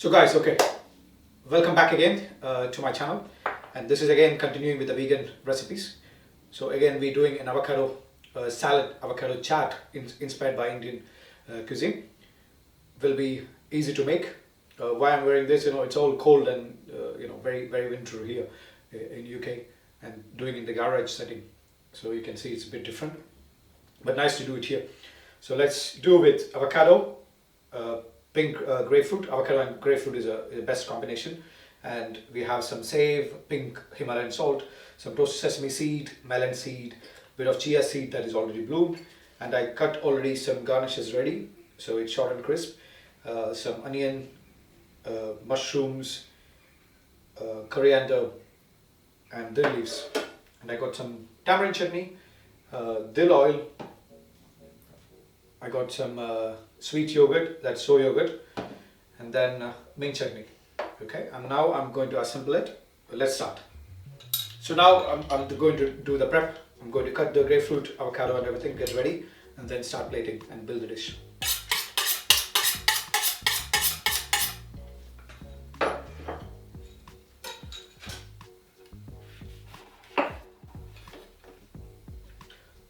So guys, okay, welcome back again to my channel, and this is again continuing with the vegan recipes. So again we're doing an avocado salad, avocado chaat inspired by Indian cuisine. Will be easy to make. Why I'm wearing this, it's all cold and very winter here in UK, and doing in the garage setting, so you can see it's a bit different, but nice to do it here. So let's do with avocado, pink grapefruit. Avocado and grapefruit is a best combination, and we have some save, pink Himalayan salt, some toasted sesame seed, melon seed, bit of chia seed that is already bloomed, and I cut already some garnishes ready, so it's short and crisp. Some onion, mushrooms, coriander, and dill leaves, and I got some tamarind chutney, dill oil. I got some sweet yogurt, that's soy yogurt, and then mint chutney. Okay, and now I'm going to assemble it. Let's start. So now I'm going to do the prep. I'm going to cut the grapefruit, avocado, and everything, get ready, and then start plating and build the dish.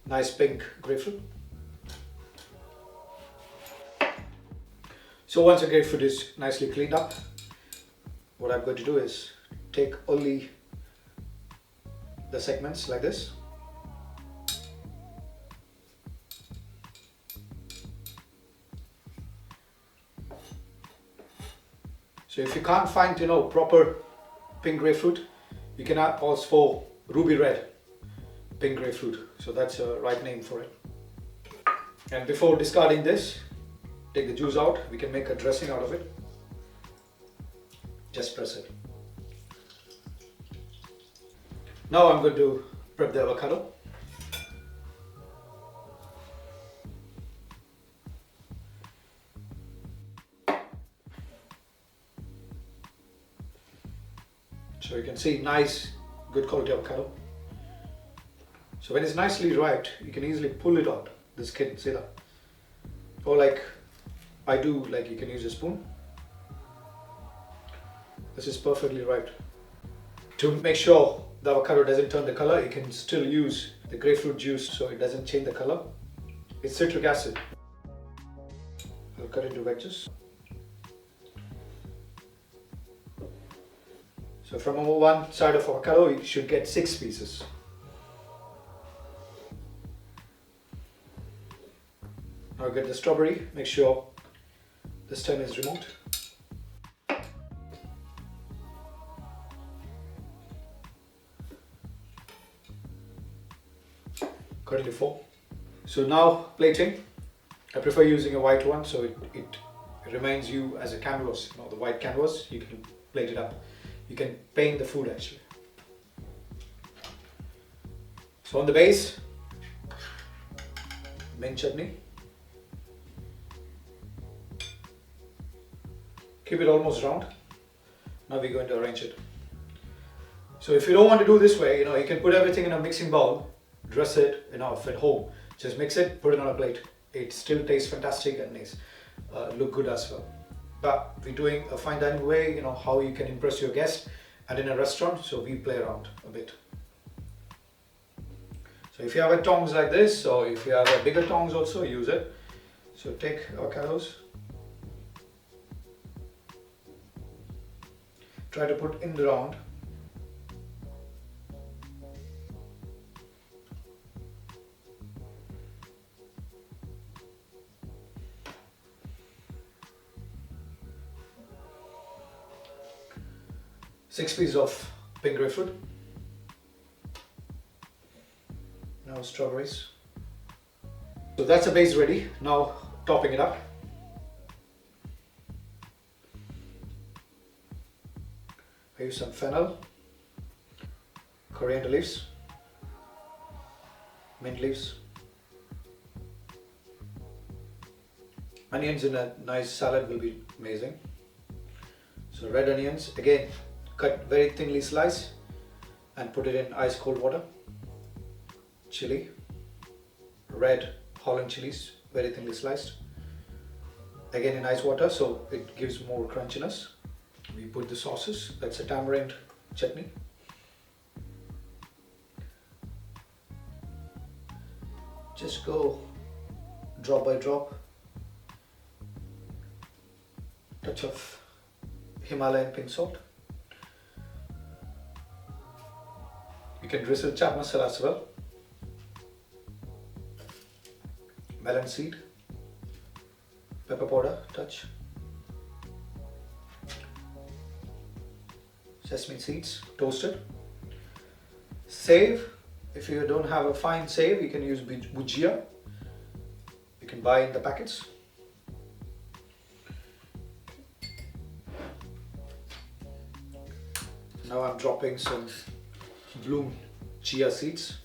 Nice pink grapefruit. So once the grapefruit is nicely cleaned up, what I'm going to do is take only the segments like this. So if you can't find proper pink grapefruit, you can ask for ruby red pink grapefruit, so that's a right name for it. And before discarding this, take the juice out. We can make a dressing out of it. Just press it. Now I'm going to prep the avocado. So you can see nice, good quality avocado. So when it's nicely ripe, you can easily pull it out, the skin, see that? Or like I do, like you can use a spoon. This is perfectly ripe. To make sure the avocado doesn't turn the color, you can still use the grapefruit juice so it doesn't change the color. It's citric acid. I'll cut into wedges. So from one side of avocado, you should get 6 pieces. Now get the strawberry, make sure the stem is removed. Cut into 4. So now plating. I prefer using a white one, so it remains you as a canvas, the white canvas. You can plate it up. You can paint the food actually. So on the base, mint chutney. Keep it almost round. Now we're going to arrange it. So if you don't want to do this way, you can put everything in a mixing bowl, dress it, at home. Just mix it, put it on a plate. It still tastes fantastic and nice, look good as well. But we're doing a fine dining way, how you can impress your guests, and in a restaurant, so we play around a bit. So if you have a tongs like this, or if you have a bigger tongs also, use it. So take avocados. Try to put in the round. Six pieces of pink grapefruit. Now strawberries. So that's the base ready. Now topping it up. I use some fennel, coriander leaves, mint leaves, onions in a nice salad will be amazing. So red onions, again cut very thinly sliced and put it in ice cold water. Chili, red Holland chilies, very thinly sliced, again in ice water, so it gives more crunchiness. We put the sauces. That's a tamarind chutney. Just go drop by drop. Touch of Himalayan pink salt. You can drizzle chaat masala as well. Melon seed, pepper powder, touch. Sesame seeds, toasted. Save, if you don't have a fine save, you can use Chia. You can buy in the packets. Now I'm dropping some bloom chia seeds.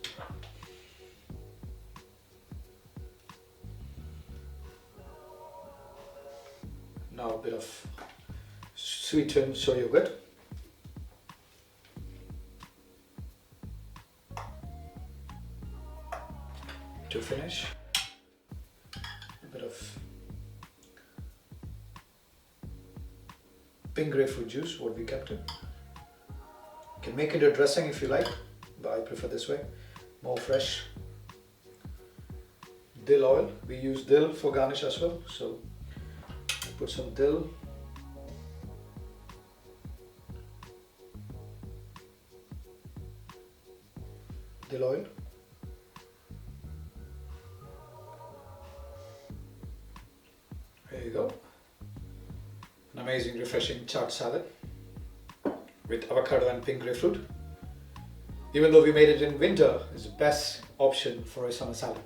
Now a bit of sweetened soy yogurt. To finish, a bit of pink grapefruit juice, what we kept it. You can make it a dressing if you like, but I prefer this way, more fresh. Dill oil, we use dill for garnish as well, so put some dill. Dill oil. There you go. An amazing, refreshing chaat salad with avocado and pink grapefruit. Even though we made it in winter, it's the best option for a summer salad.